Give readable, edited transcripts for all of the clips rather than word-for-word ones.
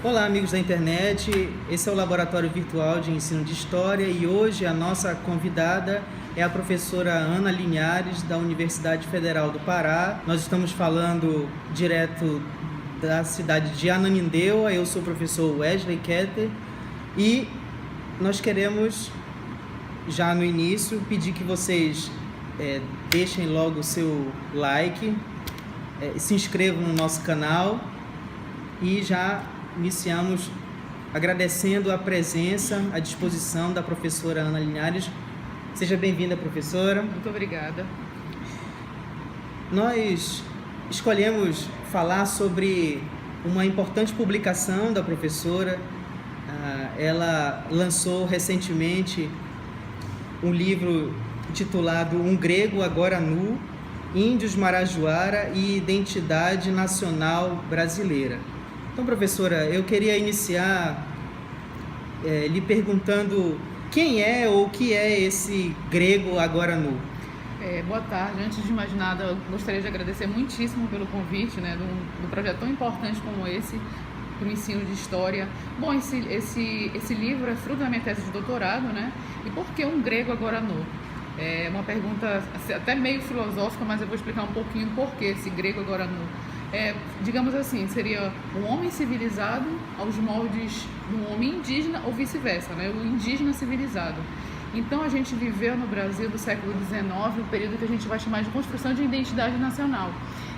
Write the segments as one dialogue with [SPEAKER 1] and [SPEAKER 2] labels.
[SPEAKER 1] Olá, amigos da internet. Esse é o Laboratório Virtual de Ensino de História e hoje a nossa convidada é a professora Ana Linhares, da Universidade Federal do Pará. Nós estamos falando direto da cidade de Ananindeua. Eu sou o professor Wesley Ketter e nós queremos, já no início, pedir que vocês deixem logo o seu like, se inscrevam no nosso canal e já iniciamos agradecendo a presença, a disposição da professora Ana Linhares. Seja bem-vinda, professora.
[SPEAKER 2] Muito obrigada.
[SPEAKER 1] Nós escolhemos falar sobre uma importante publicação da professora. Ela lançou recentemente um livro intitulado Um Grego Agora Nu, Índios Marajoara e Identidade Nacional Brasileira. Então, professora, eu queria iniciar lhe perguntando quem é ou o que é esse grego agora nu?
[SPEAKER 2] Boa tarde. Antes de mais nada, eu gostaria de agradecer muitíssimo pelo convite, do projeto tão importante como esse, para o ensino de história. Bom, esse livro é fruto da minha tese de doutorado, E por que um grego agora nu? É uma pergunta até meio filosófica, mas eu vou explicar um pouquinho por que esse grego agora nu. Digamos assim, seria um homem civilizado aos moldes de um homem indígena ou vice-versa, o indígena civilizado. Então a gente viveu no Brasil do século XIX, um período que a gente vai chamar de construção de identidade nacional.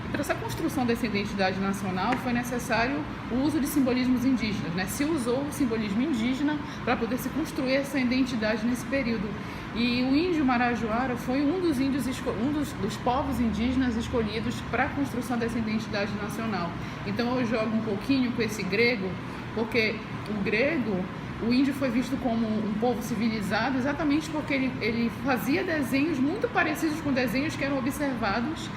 [SPEAKER 2] E para essa construção dessa identidade nacional foi necessário o uso de simbolismos indígenas, Se usou o simbolismo indígena para poder se construir essa identidade nesse período. E o índio marajoara foi um dos povos indígenas escolhidos para a construção dessa identidade nacional. Então eu jogo um pouquinho com esse grego, porque o índio foi visto como um povo civilizado exatamente porque ele fazia desenhos muito parecidos com desenhos que eram observados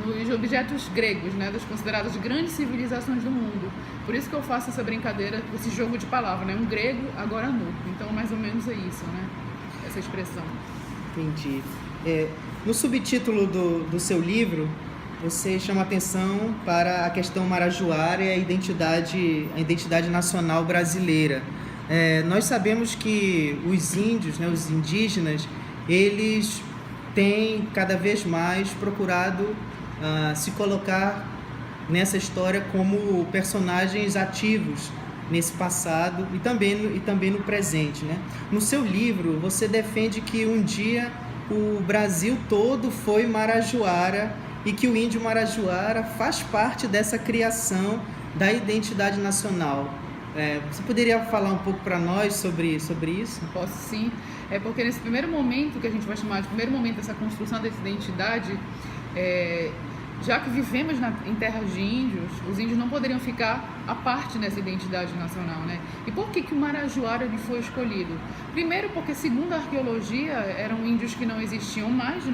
[SPEAKER 2] nos objetos gregos, das consideradas grandes civilizações do mundo. Por isso que eu faço essa brincadeira, esse jogo de palavras, Um grego agora nu. Então mais ou menos é isso, Essa expressão.
[SPEAKER 1] Entendi. No subtítulo do seu livro, você chama atenção para a questão marajoara e a identidade nacional brasileira. Nós sabemos que os índios, os indígenas, eles têm cada vez mais procurado se colocar nessa história como personagens ativos nesse passado e também no presente, No seu livro, você defende que um dia o Brasil todo foi marajoara e que o índio marajoara faz parte dessa criação da identidade nacional. Você poderia falar um pouco para nós sobre isso?
[SPEAKER 2] Posso sim. É porque nesse primeiro momento, que a gente vai chamar de primeiro momento dessa construção dessa identidade, já que vivemos em terras de índios, os índios não poderiam ficar à parte nessa identidade nacional, E por que o marajoara ele foi escolhido? Primeiro porque, segundo a arqueologia, eram índios que não existiam mais,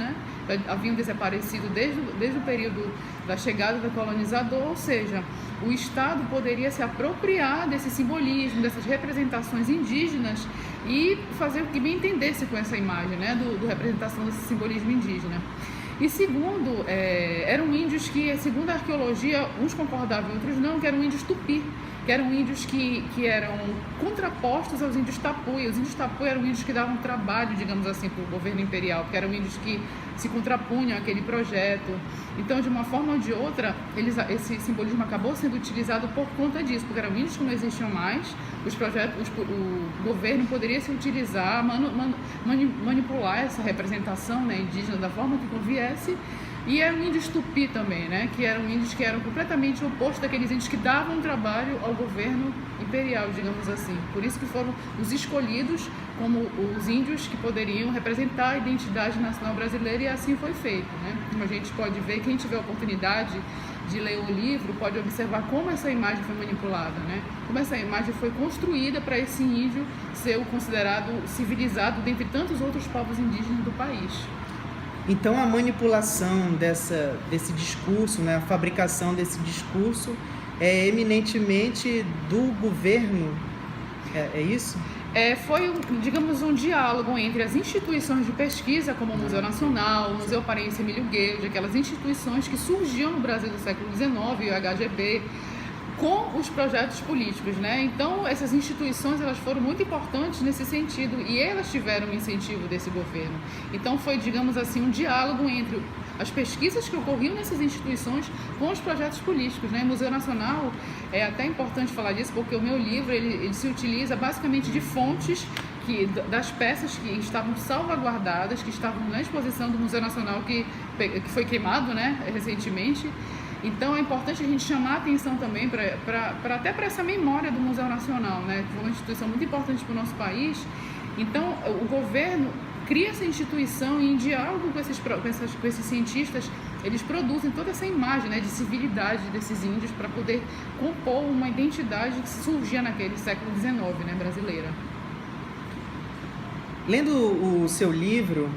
[SPEAKER 2] Haviam desaparecido desde o período da chegada do colonizador, ou seja, o Estado poderia se apropriar desse simbolismo, dessas representações indígenas e fazer o que bem entendesse com essa imagem, do representação desse simbolismo indígena. E segundo, eram índios que, segundo a arqueologia, uns concordavam e outros não, que eram índios tupi, que eram índios que eram contrapostos aos índios tapuia. Os índios tapuia eram índios que davam trabalho, digamos assim, para o governo imperial, porque eram índios que se contrapunham àquele projeto. Então, de uma forma ou de outra, esse simbolismo acabou sendo utilizado por conta disso, porque eram índios que não existiam mais, o governo poderia se utilizar, manipular essa representação indígena da forma que conviesse. E eram índios tupi também, que eram índios que eram completamente opostos daqueles índios que davam trabalho ao governo imperial, digamos assim. Por isso que foram os escolhidos como os índios que poderiam representar a identidade nacional brasileira, e assim foi feito, Como a gente pode ver, quem tiver a oportunidade de ler o livro pode observar como essa imagem foi manipulada, Como essa imagem foi construída para esse índio ser o considerado civilizado dentre tantos outros povos indígenas do país.
[SPEAKER 1] Então a manipulação desse discurso, a fabricação desse discurso é eminentemente do governo, é isso?
[SPEAKER 2] Foi, digamos, um diálogo entre as instituições de pesquisa, como o Museu Nacional, o Museu Paraense Emílio Gueild, aquelas instituições que surgiam no Brasil do século XIX, o HGB, com os projetos políticos, né? Então, essas instituições, elas foram muito importantes nesse sentido e elas tiveram um incentivo desse governo. Então, foi, digamos assim, um diálogo entre as pesquisas que ocorriam nessas instituições com os projetos políticos, né? O Museu Nacional, é até importante falar disso, porque o meu livro, ele se utiliza basicamente de fontes das peças que estavam salvaguardadas, que estavam na exposição do Museu Nacional, que foi queimado, né, recentemente. Então é importante a gente chamar a atenção também até para essa memória do Museu Nacional, né, que foi uma instituição muito importante para o nosso país. Então o governo cria essa instituição e em diálogo com esses cientistas, eles produzem toda essa imagem, né, de civilidade desses índios para poder compor uma identidade que surgia naquele século XIX, né, brasileira.
[SPEAKER 1] Lendo o seu livro,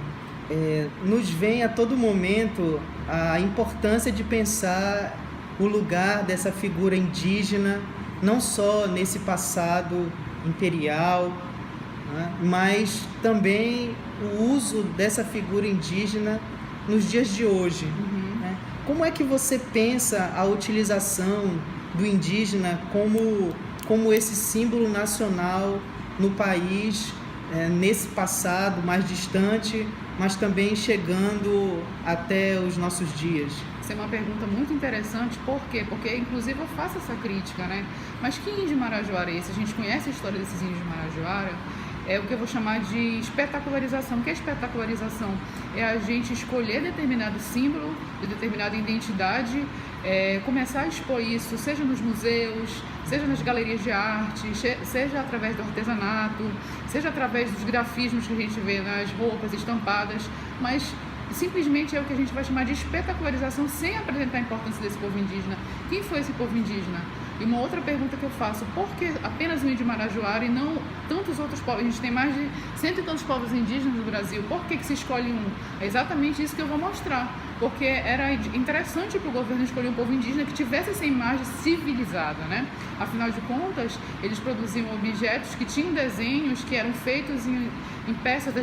[SPEAKER 1] nos vem a todo momento a importância de pensar o lugar dessa figura indígena, não só nesse passado imperial, né, mas também o uso dessa figura indígena nos dias de hoje. Né? Como é que você pensa a utilização do indígena como esse símbolo nacional no país, nesse passado mais distante, mas também chegando até os nossos dias?
[SPEAKER 2] Essa é uma pergunta muito interessante, por quê? Porque, inclusive, eu faço essa crítica, né? Mas que índio marajoara é esse? A gente conhece a história desses índios marajoara, é o que eu vou chamar de espetacularização. O que é espetacularização? É a gente escolher determinado símbolo, de determinada identidade, começar a expor isso, seja nos museus, seja nas galerias de arte, seja através do artesanato, seja através dos grafismos que a gente vê nas roupas estampadas, mas simplesmente é o que a gente vai chamar de espetacularização sem apresentar a importância desse povo indígena. Quem foi esse povo indígena? E uma outra pergunta que eu faço, por que apenas o índio marajoara e não tantos outros povos? A gente tem mais de 100 e tantos povos indígenas no Brasil, por que se escolhe um? É exatamente isso que eu vou mostrar, porque era interessante para o governo escolher um povo indígena que tivesse essa imagem civilizada, né? Afinal de contas, eles produziam objetos que tinham desenhos que eram feitos em peças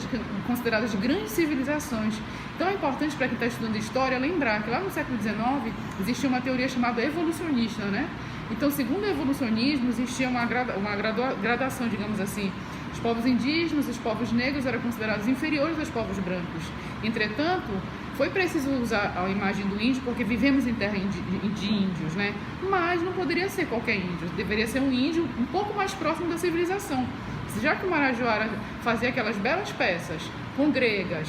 [SPEAKER 2] consideradas grandes civilizações. Então é importante para quem está estudando história lembrar que lá no século XIX existia uma teoria chamada evolucionista, né? Então, segundo o evolucionismo, existia uma gradação, digamos assim. Os povos indígenas, os povos negros eram considerados inferiores aos povos brancos. Entretanto, foi preciso usar a imagem do índio porque vivemos em terra de índios, né? Mas não poderia ser qualquer índio, deveria ser um índio um pouco mais próximo da civilização. Já que o marajoara fazia aquelas belas peças com gregas,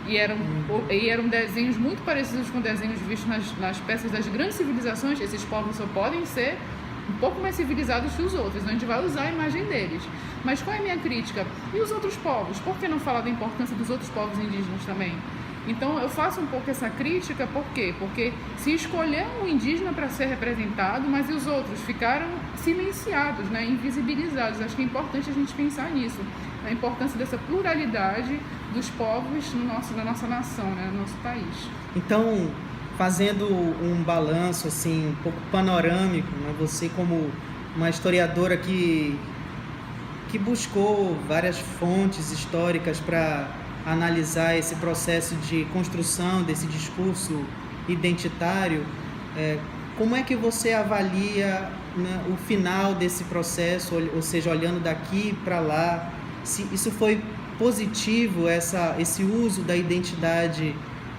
[SPEAKER 2] e eram desenhos muito parecidos com desenhos vistos nas peças das grandes civilizações, esses povos só podem ser um pouco mais civilizados que os outros, então a gente vai usar a imagem deles. Mas qual é a minha crítica? E os outros povos? Por que não falar da importância dos outros povos indígenas também? Então eu faço um pouco essa crítica, por quê? Porque se escolheu um indígena para ser representado, mas e os outros ficaram silenciados, né? Invisibilizados. Acho que é importante a gente pensar nisso, a importância dessa pluralidade dos povos na nossa nação, né? No nosso país.
[SPEAKER 1] Então, fazendo um balanço assim, um pouco panorâmico, né? Você como uma historiadora que buscou várias fontes históricas para analisar esse processo de construção desse discurso identitário, como é que você avalia, né, o final desse processo, ou seja, olhando daqui para lá, se isso foi positivo, esse uso da identidade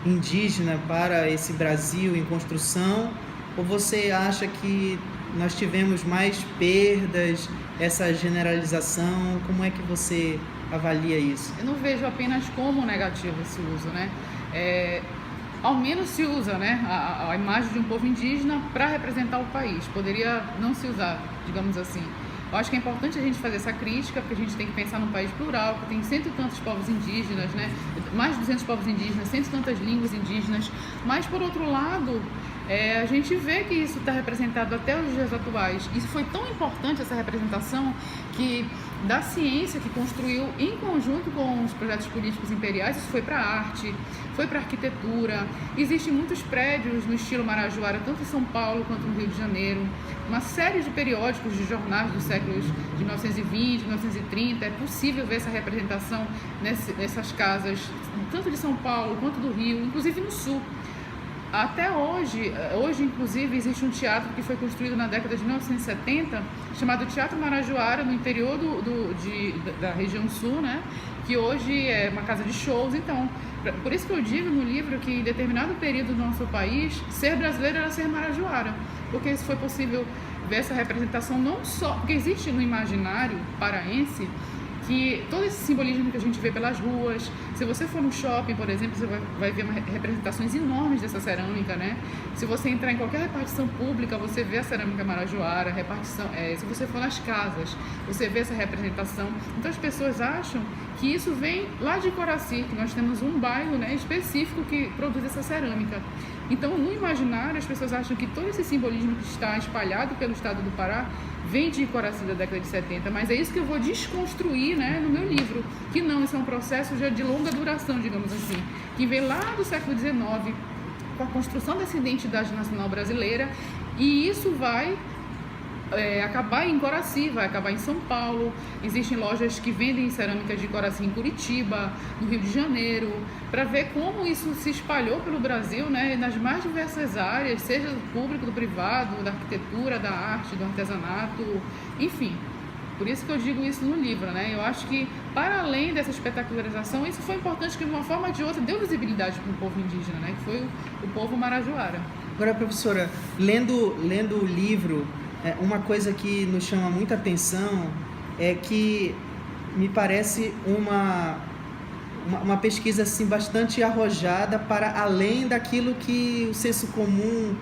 [SPEAKER 1] indígena para esse Brasil em construção, ou você acha que nós tivemos mais perdas, essa generalização? Como é que você avalia isso?
[SPEAKER 2] Eu não vejo apenas como negativo esse uso, né? Ao menos se usa, né, a imagem de um povo indígena para representar o país. Poderia não se usar, digamos assim. Eu acho que é importante a gente fazer essa crítica, porque a gente tem que pensar num país plural, que tem cento e tantos povos indígenas, né? Mais de 200 povos indígenas, cento e tantas línguas indígenas. Mas, por outro lado, a gente vê que isso está representado até os dias atuais. Isso foi tão importante, essa representação, que da ciência que construiu em conjunto com os projetos políticos imperiais, isso foi para a arte, foi para a arquitetura. Existem muitos prédios no estilo marajoara, tanto em São Paulo quanto no Rio de Janeiro. Uma série de periódicos, de jornais dos séculos de 1920, 1930. É possível ver essa representação nessas casas, tanto de São Paulo quanto do Rio, inclusive no Sul. Até hoje inclusive existe um teatro que foi construído na década de 1970 chamado Teatro Marajoara, no interior da região sul, né? Que hoje é uma casa de shows. Então, por isso que eu digo no livro que em determinado período do nosso país, ser brasileiro era ser marajoara, porque isso foi possível ver essa representação não só, porque existe no imaginário paraense que todo esse simbolismo que a gente vê pelas ruas, se você for no shopping, por exemplo, você vai ver representações enormes dessa cerâmica, né? Se você entrar em qualquer repartição pública, você vê a cerâmica marajoara, se você for nas casas, você vê essa representação. Então as pessoas acham que isso vem lá de Coraci, que nós temos um bairro, né, específico que produz essa cerâmica. Então, no imaginário, as pessoas acham que todo esse simbolismo que está espalhado pelo estado do Pará vem de Coraci da década de 70, mas é isso que eu vou desconstruir, né, no meu livro, que não, isso é um processo já de longa duração, digamos assim, que vem lá do século XIX, com a construção dessa identidade nacional brasileira, e isso vai acabar em Coraci, vai acabar em São Paulo. Existem lojas que vendem cerâmica de Coraci em Curitiba, no Rio de Janeiro, para ver como isso se espalhou pelo Brasil, né, nas mais diversas áreas, seja do público, do privado, da arquitetura, da arte, do artesanato, enfim. Por isso que eu digo isso no livro, né? Eu acho que, para além dessa espetacularização, isso foi importante que, de uma forma ou de outra, deu visibilidade para o povo indígena, né? Que foi o povo marajoara.
[SPEAKER 1] Agora, professora, lendo o livro, uma coisa que nos chama muita atenção é que me parece uma pesquisa assim, bastante arrojada para além daquilo que o senso comum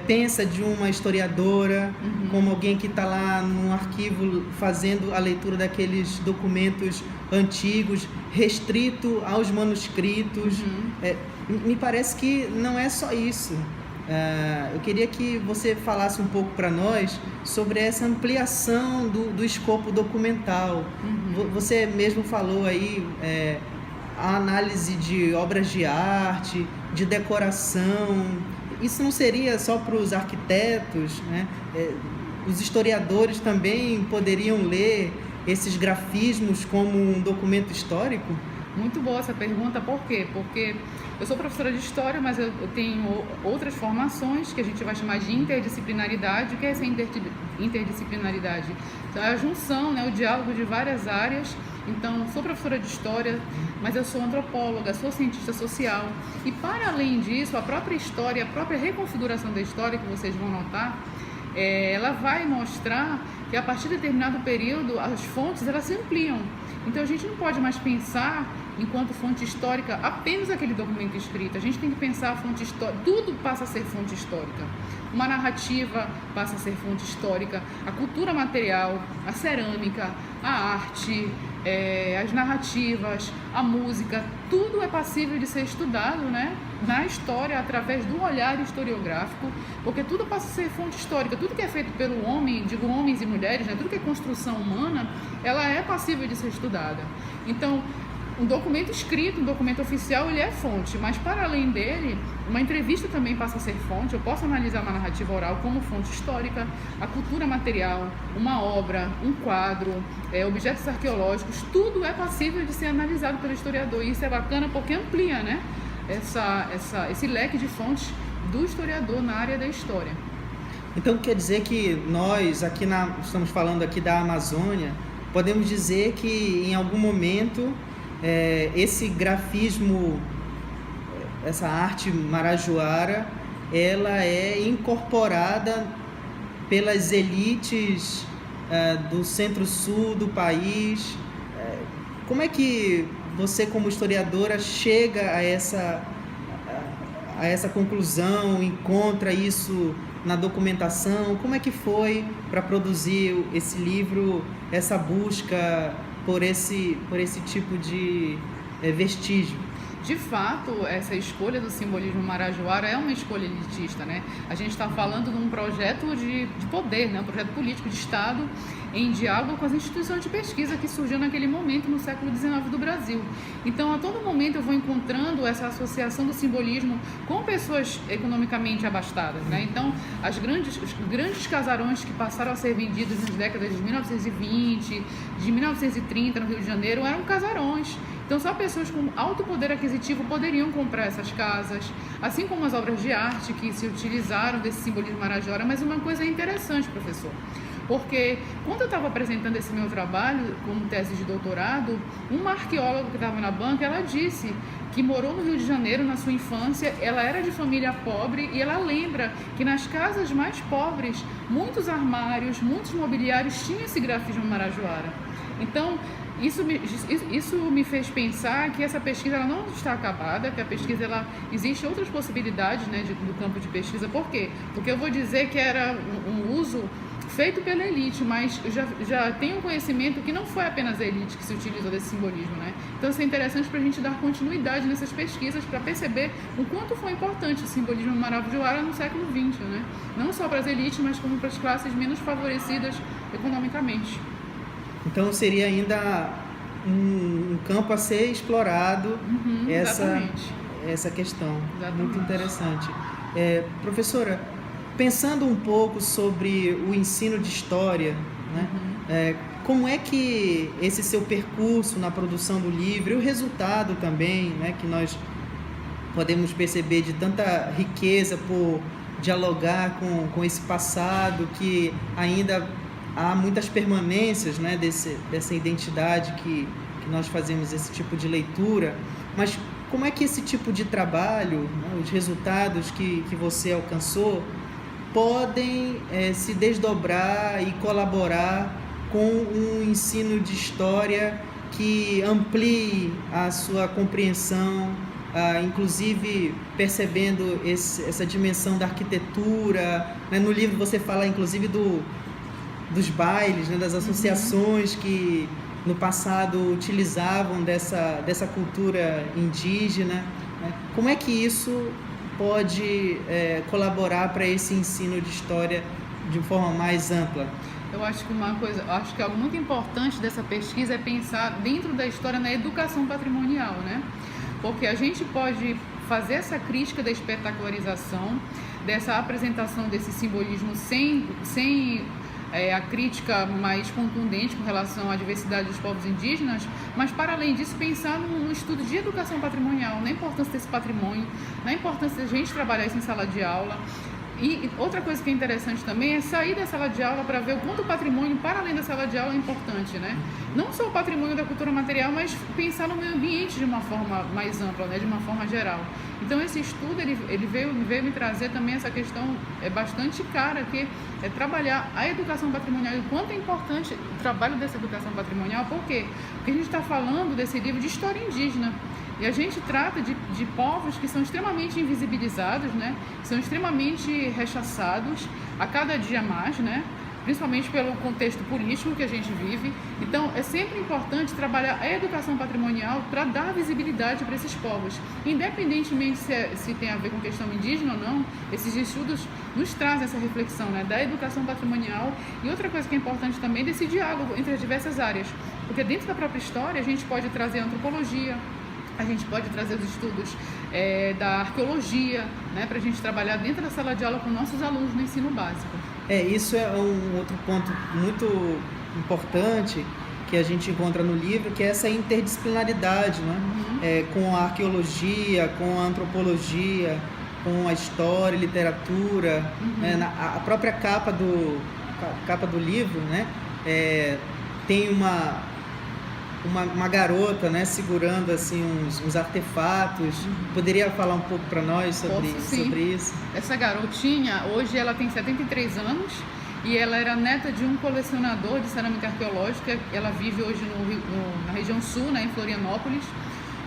[SPEAKER 1] pensa de uma historiadora, como alguém que está lá no arquivo fazendo a leitura daqueles documentos antigos, restrito aos manuscritos. Me parece que não é só isso. Eu queria que você falasse um pouco para nós sobre essa ampliação do escopo documental. Você mesmo falou aí a análise de obras de arte, de decoração. Isso não seria só para os arquitetos, né? Os historiadores também poderiam ler esses grafismos como um documento histórico?
[SPEAKER 2] Muito boa essa pergunta, por quê? Porque eu sou professora de História, mas eu tenho outras formações que a gente vai chamar de interdisciplinaridade. O que é essa interdisciplinaridade? Então, é a junção, né, o diálogo de várias áreas. Então, sou professora de História, mas eu sou antropóloga, sou cientista social. E, para além disso, a própria história, a própria reconfiguração da história, que vocês vão notar, ela vai mostrar que, a partir de determinado período, as fontes elas se ampliam. Então, a gente não pode mais pensar, enquanto fonte histórica, apenas aquele documento escrito. A gente tem que pensar a fonte histórica. Tudo passa a ser fonte histórica. Uma narrativa passa a ser fonte histórica. A cultura material, a cerâmica, a arte, as narrativas, a música, tudo é passível de ser estudado, né, na história, através do olhar historiográfico, porque tudo passa a ser fonte histórica. Tudo que é feito pelo homem, digo homens e mulheres, né, tudo que é construção humana, ela é passível de ser estudada. Então, um documento escrito, um documento oficial, ele é fonte, mas, para além dele, uma entrevista também passa a ser fonte. Eu posso analisar uma narrativa oral como fonte histórica, a cultura material, uma obra, um quadro, objetos arqueológicos, tudo é passível de ser analisado pelo historiador, e isso é bacana porque amplia, né, esse leque de fontes do historiador na área da história.
[SPEAKER 1] Então, quer dizer que nós, estamos falando aqui da Amazônia, podemos dizer que, em algum momento, esse grafismo, essa arte marajoara, ela é incorporada pelas elites do centro-sul do país. Como é que você, como historiadora, chega a essa conclusão, encontra isso na documentação? Como é que foi para produzir esse livro, essa busca por esse tipo de vestígio?
[SPEAKER 2] De fato, essa escolha do simbolismo marajoara é uma escolha elitista, né? A gente está falando de um projeto de poder, né? Um projeto político de Estado em diálogo com as instituições de pesquisa que surgiu naquele momento no século XIX do Brasil. Então, a todo momento eu vou encontrando essa associação do simbolismo com pessoas economicamente abastadas, né? Então, os grandes casarões que passaram a ser vendidos nas décadas de 1920, de 1930 no Rio de Janeiro, eram casarões. Então, Então, só pessoas com alto poder aquisitivo poderiam comprar essas casas, assim como as obras de arte que se utilizaram desse simbolismo marajora. Mas uma coisa interessante, professor, porque quando eu estava apresentando esse meu trabalho como tese de doutorado, uma arqueóloga que estava na banca, ela disse que morou no Rio de Janeiro na sua infância, ela era de família pobre e ela lembra que nas casas mais pobres, muitos armários, muitos mobiliários tinham esse grafismo marajoara. Então, isso me fez pensar que essa pesquisa ela não está acabada, que a pesquisa existe outras possibilidades, né, do campo de pesquisa. Por quê? Porque eu vou dizer que era um uso feito pela elite, mas já tenho conhecimento que não foi apenas a elite que se utilizou desse simbolismo, né? Então isso é interessante para a gente dar continuidade nessas pesquisas para perceber o quanto foi importante o simbolismo marajoara no século XX, né? Não só para as elites, mas como para as classes menos favorecidas economicamente.
[SPEAKER 1] Então seria ainda um campo a ser explorado, essa questão. Exatamente. Muito interessante. Professora, pensando um pouco sobre o ensino de história, né? Como é que esse seu percurso na produção do livro e o resultado também, né, que nós podemos perceber de tanta riqueza por dialogar com esse passado, que ainda há muitas permanências, né, dessa identidade que nós fazemos esse tipo de leitura, mas como é que esse tipo de trabalho, né, os resultados que você alcançou, podem se desdobrar e colaborar com um ensino de história que amplie a sua compreensão, inclusive percebendo essa dimensão da arquitetura, né? No livro você fala inclusive dos bailes, né? Das associações que no passado utilizavam dessa cultura indígena, né? Como é que isso pode colaborar para esse ensino de história de forma mais ampla?
[SPEAKER 2] Eu acho que algo muito importante dessa pesquisa é pensar dentro da história na educação patrimonial, né? Porque a gente pode fazer essa crítica da espetacularização, dessa apresentação desse simbolismo sem a crítica mais contundente com relação à diversidade dos povos indígenas, mas para além disso pensar no estudo de educação patrimonial, na importância desse patrimônio, na importância de a gente trabalhar isso em sala de aula. E outra coisa que é interessante também é sair da sala de aula para ver o quanto o patrimônio, para além da sala de aula, é importante, né? Não só o patrimônio da cultura material, mas pensar no meio ambiente de uma forma mais ampla, né? De uma forma geral. Então esse estudo ele veio me trazer também essa questão bastante cara, que é trabalhar a educação patrimonial e o quanto é importante o trabalho dessa educação patrimonial. Por quê? Porque a gente está falando desse livro de história indígena. E a gente trata de povos que são extremamente invisibilizados, né? São extremamente rechaçados a cada dia mais, né? Principalmente pelo contexto político que a gente vive. Então, é sempre importante trabalhar a educação patrimonial para dar visibilidade para esses povos. Independentemente se tem a ver com questão indígena ou não, esses estudos nos trazem essa reflexão, né, da educação patrimonial. E outra coisa que é importante também, desse diálogo entre as diversas áreas. Porque dentro da própria história, a gente pode trazer a antropologia, a gente pode trazer os estudos da arqueologia, né, para a gente trabalhar dentro da sala de aula com nossos alunos no ensino básico.
[SPEAKER 1] Isso é um outro ponto muito importante que a gente encontra no livro, que é essa interdisciplinaridade, né? Com a arqueologia, com a antropologia, com a história, literatura, né? A própria capa do livro, né? Tem uma garota, né, segurando assim uns artefatos. Poderia falar um pouco para nós sobre isso?
[SPEAKER 2] Essa garotinha, hoje ela tem 73 anos e ela era neta de um colecionador de cerâmica arqueológica. Ela vive hoje na região sul, né, em Florianópolis.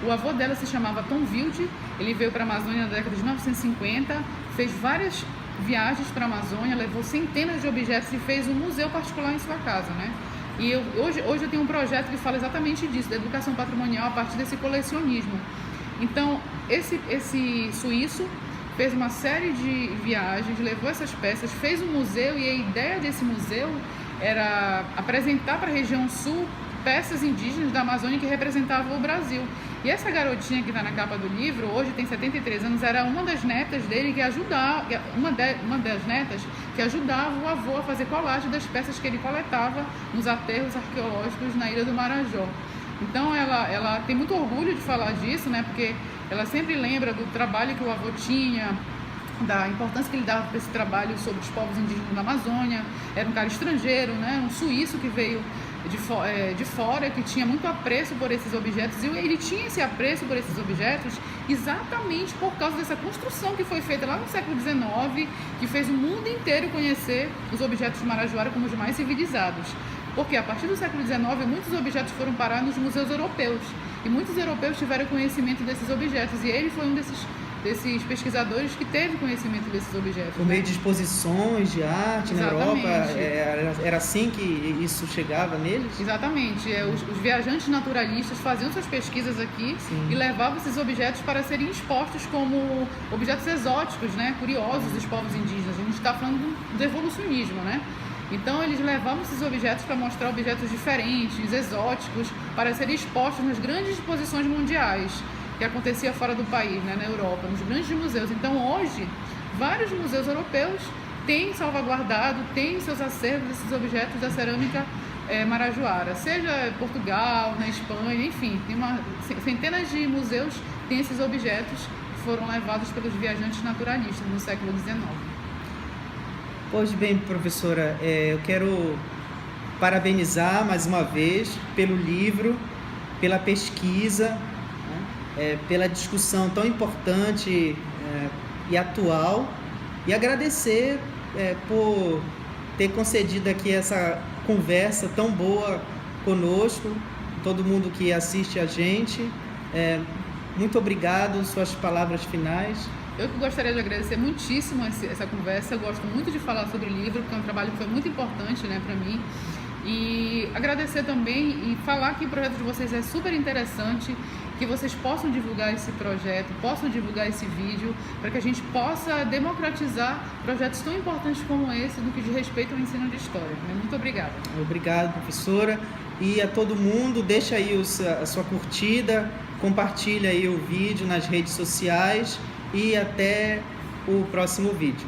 [SPEAKER 2] O avô dela se chamava Tom Wilde, ele veio para a Amazônia na década de 1950, fez várias viagens para a Amazônia, levou centenas de objetos e fez um museu particular em sua casa, né? E hoje eu tenho um projeto que fala exatamente disso, da educação patrimonial a partir desse colecionismo. Então, esse suíço fez uma série de viagens, levou essas peças, fez um museu, e a ideia desse museu era apresentar para a região sul peças indígenas da Amazônia que representavam o Brasil. E essa garotinha que está na capa do livro, hoje tem 73 anos, era uma das netas dele que ajudava, uma das netas que ajudava o avô a fazer colagem das peças que ele coletava nos aterros arqueológicos na Ilha do Marajó. Então ela tem muito orgulho de falar disso, né? Porque ela sempre lembra do trabalho que o avô tinha, da importância que ele dava para esse trabalho sobre os povos indígenas da Amazônia. Era um cara estrangeiro, né? Um suíço que veio de fora, que tinha muito apreço por esses objetos, e ele tinha esse apreço por esses objetos exatamente por causa dessa construção que foi feita lá no século XIX, que fez o mundo inteiro conhecer os objetos de Marajoara como os mais civilizados. Porque a partir do século XIX, muitos objetos foram parar nos museus europeus, e muitos europeus tiveram conhecimento desses objetos, e ele foi um desses pesquisadores que teve conhecimento desses objetos.
[SPEAKER 1] Por meio de exposições de arte na Europa, era assim que isso chegava neles?
[SPEAKER 2] Exatamente. Os viajantes naturalistas faziam suas pesquisas aqui. Sim. E levavam esses objetos para serem expostos como objetos exóticos, né, curiosos dos povos indígenas. A gente está falando do evolucionismo, né? Então eles levavam esses objetos para mostrar objetos diferentes, exóticos, para serem expostos nas grandes exposições mundiais que acontecia fora do país, né, na Europa, nos grandes museus. Então hoje, vários museus europeus têm salvaguardado, têm seus acervos esses objetos da cerâmica marajoara, seja em Portugal, na Espanha, enfim, tem centenas de museus têm esses objetos que foram levados pelos viajantes naturalistas no século XIX.
[SPEAKER 1] Pois bem, professora, eu quero parabenizar mais uma vez pelo livro, pela pesquisa, pela discussão tão importante e atual, e agradecer por ter concedido aqui essa conversa tão boa conosco, todo mundo que assiste a gente. Muito obrigado, suas palavras finais.
[SPEAKER 2] Eu que gostaria de agradecer muitíssimo essa conversa. Eu gosto muito de falar sobre o livro, porque é um trabalho que foi muito importante, né, para mim. E agradecer também e falar que o projeto de vocês é super interessante, que vocês possam divulgar esse projeto, possam divulgar esse vídeo, para que a gente possa democratizar projetos tão importantes como esse, no que diz respeito ao ensino de história. Muito obrigada.
[SPEAKER 1] Obrigado, professora. E a todo mundo, deixa aí a sua curtida, compartilha aí o vídeo nas redes sociais e até o próximo vídeo.